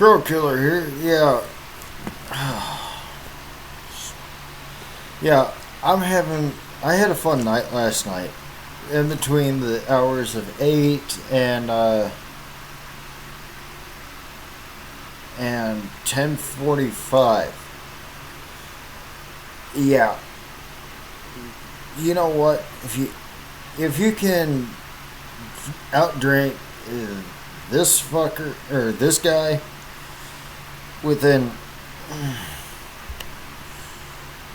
Crow Killer here. Yeah. Yeah, I had a fun night last night. In between the hours of 8 and 10:45. Yeah. You know what? If you can outdrink this fucker or this guy within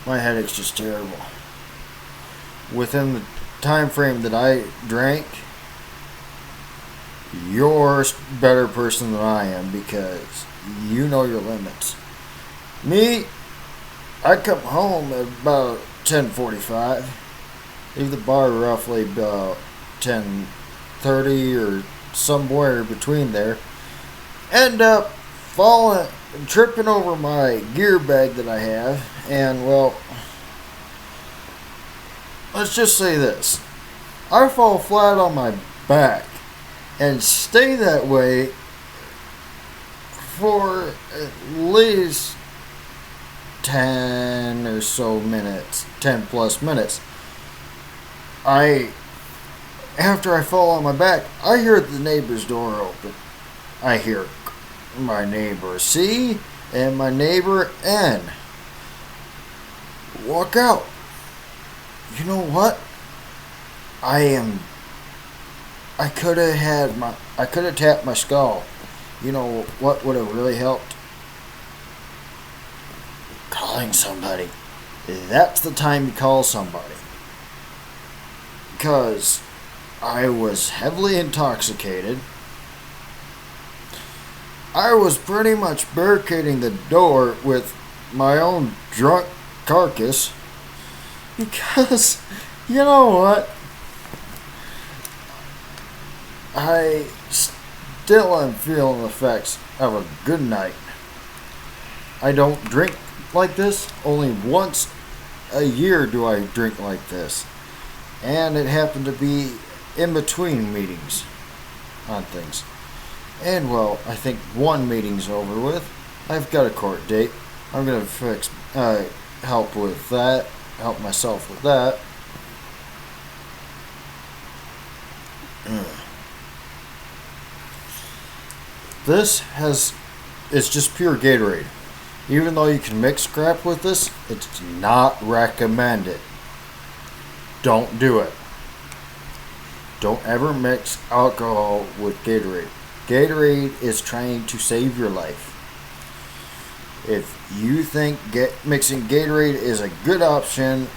my headache's just terrible. Within the time frame that I drank, you're a better person than I am because you know your limits. Me, I come home at about 10:45. Leave the bar roughly about 10:30 or somewhere between there. End up tripping over my gear bag that I have, and well, let's just say this. I fall flat on my back and stay that way for at least 10 or so minutes, 10 plus minutes. After I fall on my back, I hear the neighbor's door open. I hear my neighbor C and my neighbor N walk out. You know what? I could have tapped my skull. You know what would have really helped? Calling somebody. That's the time you call somebody. Because I was heavily intoxicated. I was pretty much barricading the door with my own drunk carcass. Because, you know what? I still am feeling the effects of a good night. I don't drink like this. Only once a year do I drink like this. And it happened to be in between meetings on things. And well, I think one meeting's over with. I've got a court date. I'm going to help with that. Help myself with that. It's just pure Gatorade. Even though you can mix crap with this, it's not recommended. Don't do it. Don't ever mix alcohol with Gatorade. Gatorade is trying to save your life. If you think mixing Gatorade is a good option,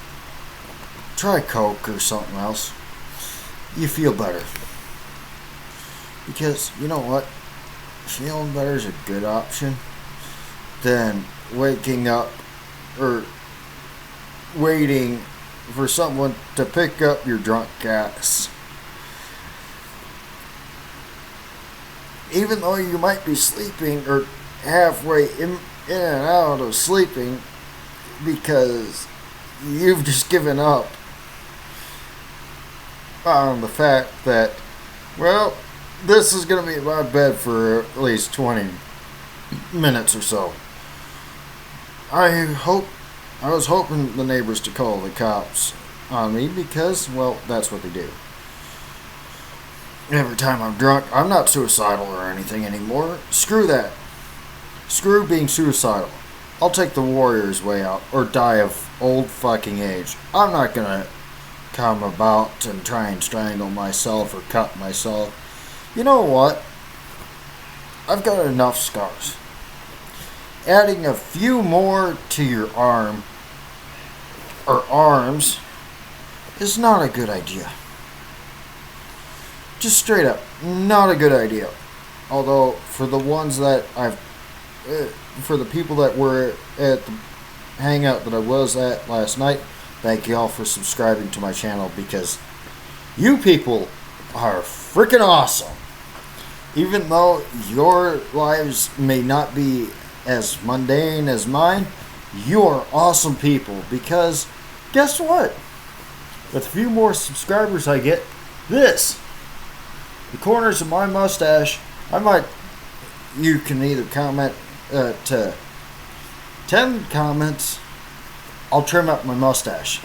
try Coke or something else. You feel better. Because, you know what? Feeling better is a good option than waking up or waiting for someone to pick up your drunk ass. Even though you might be sleeping or halfway in and out of sleeping because you've just given up on the fact that, well, this is going to be in my bed for at least 20 minutes or so. I was hoping the neighbors to call the cops on me because, well, that's what they do. Every time I'm drunk, I'm not suicidal or anything anymore. Screw that. Screw being suicidal. I'll take the warrior's way out or die of old fucking age. I'm not gonna come about and try and strangle myself or cut myself. You know what? I've got enough scars. Adding a few more to your arm or arms is not a good idea. Just straight up, not a good idea. Although, for the people that were at the hangout that I was at last night, thank you all for subscribing to my channel because you people are freaking awesome. Even though your lives may not be as mundane as mine, you are awesome people because guess what? With a few more subscribers I get, the corners of my mustache, I might you can either comment to 10 comments, I'll trim up my mustache.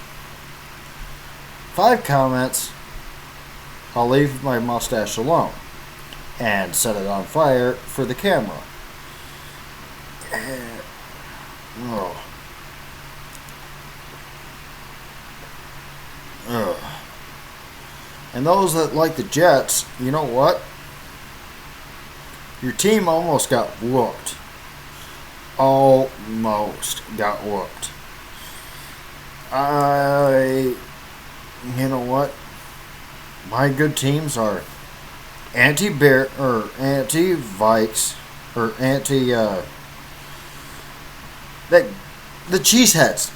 5 comments, I'll leave my mustache alone and set it on fire for the camera. Oh. Ugh. And those that like the Jets, you know what? Your team almost got whooped. Almost got whooped. You know what? My good teams are anti-Bear or anti-Vikes or the Cheeseheads.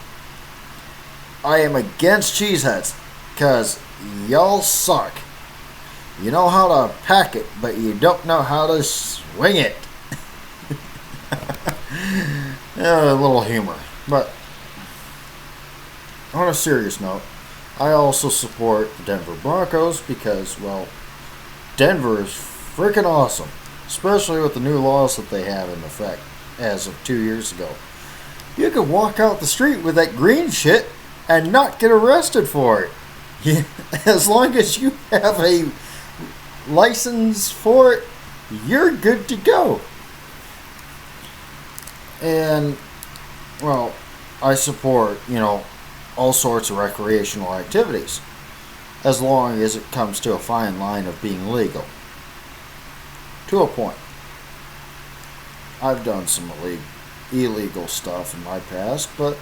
I am against Cheeseheads because y'all suck. You know how to pack it, but you don't know how to swing it. A little humor. But on a serious note, I also support the Denver Broncos because, well, Denver is freaking awesome. Especially with the new laws that they have in effect as of 2 years ago. You can walk out the street with that green shit and not get arrested for it. As long as you have a license for it, you're good to go. And, well, I support, all sorts of recreational activities, as long as it comes to a fine line of being legal. To a point. I've done some illegal stuff in my past, but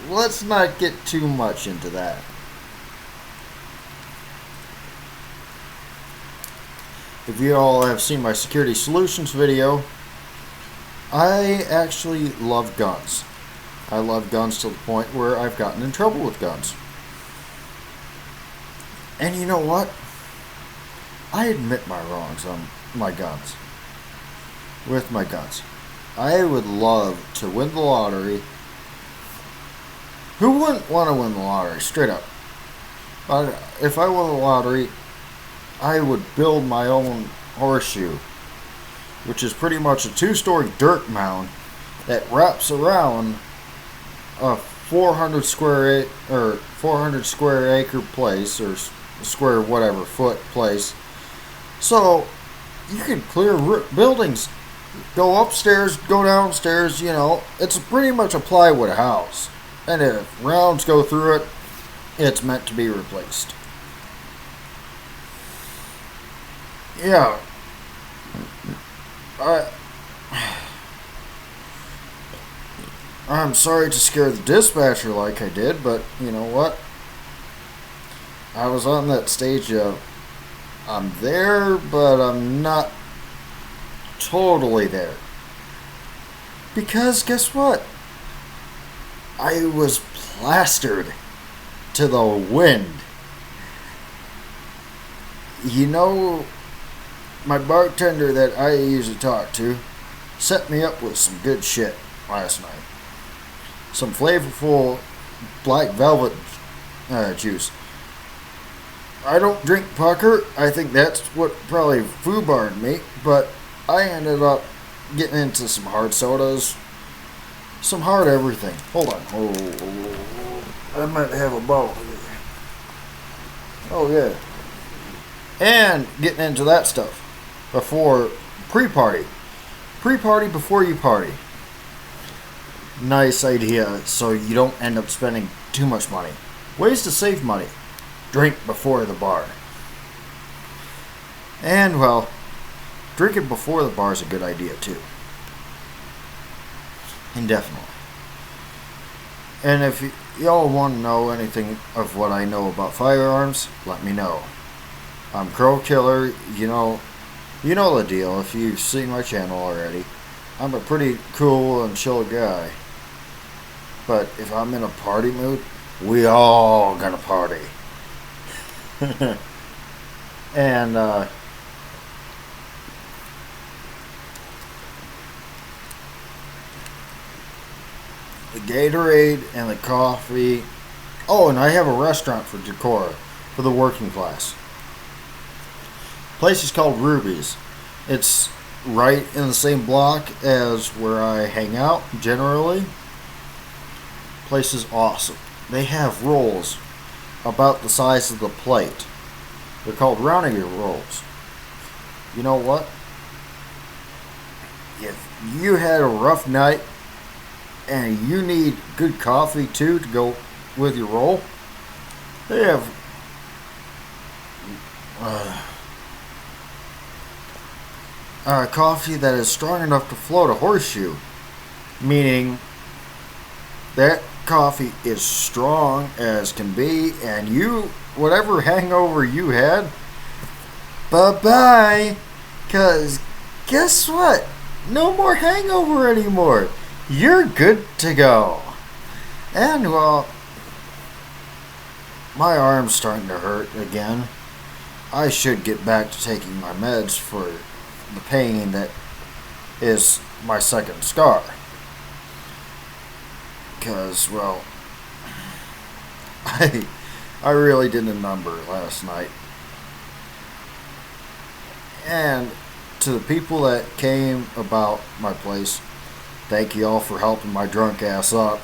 let's not get too much into that. If you all have seen my security solutions video, I actually love guns. I love guns to the point where I've gotten in trouble with guns. And you know what? I admit my wrongs on my guns. With my guns. I would love to win the lottery. Who wouldn't want to win the lottery? Straight up. If I won the lottery, I would build my own horseshoe, which is pretty much a 2-story dirt mound that wraps around a 400 square acre place, or square whatever foot place. So you can clear buildings, go upstairs, go downstairs. It's pretty much a plywood house, and if rounds go through it, it's meant to be replaced. Yeah. I'm sorry to scare the dispatcher like I did, but you know what? I was on that stage of I'm there, but I'm not totally there. Because guess what? I was plastered to the wind. My bartender that I usually talk to set me up with some good shit last night. Some flavorful black velvet juice. I don't drink pucker. I think that's what probably foobarred me. But I ended up getting into some hard sodas. Some hard everything. Hold on. Oh, I might have a bottle here. Oh, yeah. And getting into that stuff. Before pre-party. Pre-party before you party. Nice idea, so you don't end up spending too much money. Ways to save money. Drink before the bar. And, well, drinking before the bar is a good idea, too. Indefinitely. And if y'all want to know anything of what I know about firearms, let me know. I'm Crow Killer, you know the deal if you've seen my channel already. I'm a pretty cool and chill guy. But if I'm in a party mood, we all gonna party. And the Gatorade and the coffee. Oh, and I have a restaurant for Decorah for the working class. Place is called Ruby's. It's right in the same block as where I hang out generally. Place is awesome. They have rolls about the size of the plate. They're called rounding rolls. You know what? If you had a rough night and you need good coffee too to go with your roll, they have coffee that is strong enough to float a horseshoe, meaning that coffee is strong as can be, and whatever hangover you had, bye-bye, because guess what? No more hangover anymore. You're good to go. And, well, my arm's starting to hurt again. I should get back to taking my meds for the pain that is my second scar. Because, well, I really did a number last night. And to the people that came about my place, thank you all for helping my drunk ass up.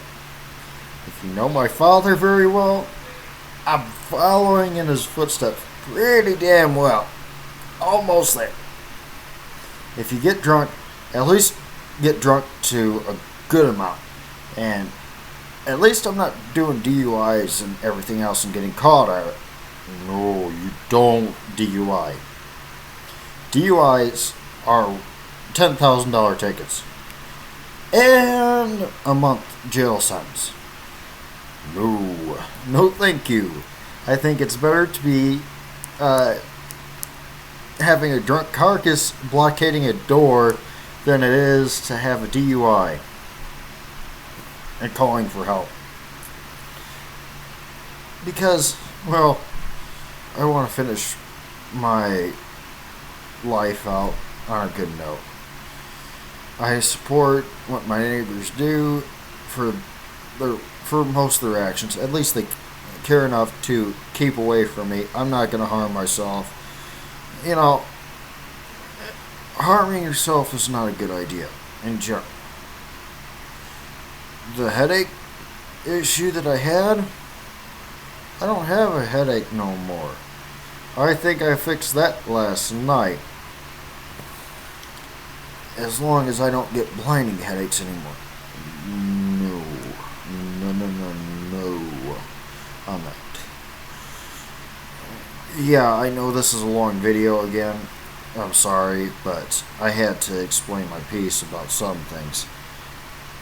If you know my father very well, I'm following in his footsteps pretty damn well. Almost there. If you get drunk, at least get drunk to a good amount. And at least I'm not doing DUIs and everything else and getting caught at it. No, you don't DUI. DUIs are $10,000 tickets. And a month jail sentence. No thank you. I think it's better to be having a drunk carcass blockading a door than it is to have a DUI and calling for help. Because, well, I want to finish my life out on a good note. I support what my neighbors do for most of their actions. At least they care enough to keep away from me. I'm not going to harm myself. You know, harming yourself is not a good idea. And the headache issue that I had, I don't have a headache no more. I think I fixed that last night. As long as I don't get blinding headaches anymore. No on that. Yeah, I know this is a long video again. I'm sorry, but I had to explain my piece about some things.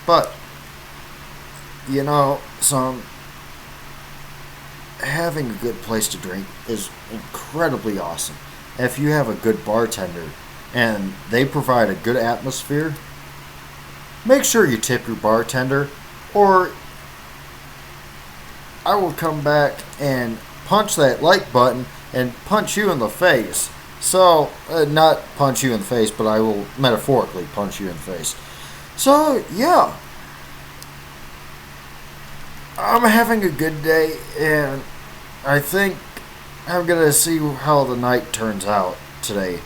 But, you know, having a good place to drink is incredibly awesome. If you have a good bartender and they provide a good atmosphere, make sure you tip your bartender, or I will come back and punch that like button and punch you in the face. So, not punch you in the face, but I will metaphorically punch you in the face. So, yeah. I'm having a good day, and I think I'm going to see how the night turns out today.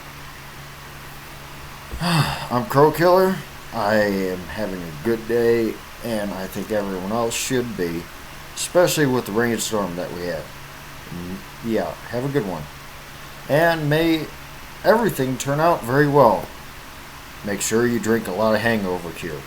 I'm Crow Killer. I am having a good day, and I think everyone else should be, especially with the rainstorm that we had. Yeah, have a good one. And may everything turn out very well. Make sure you drink a lot of hangover cure.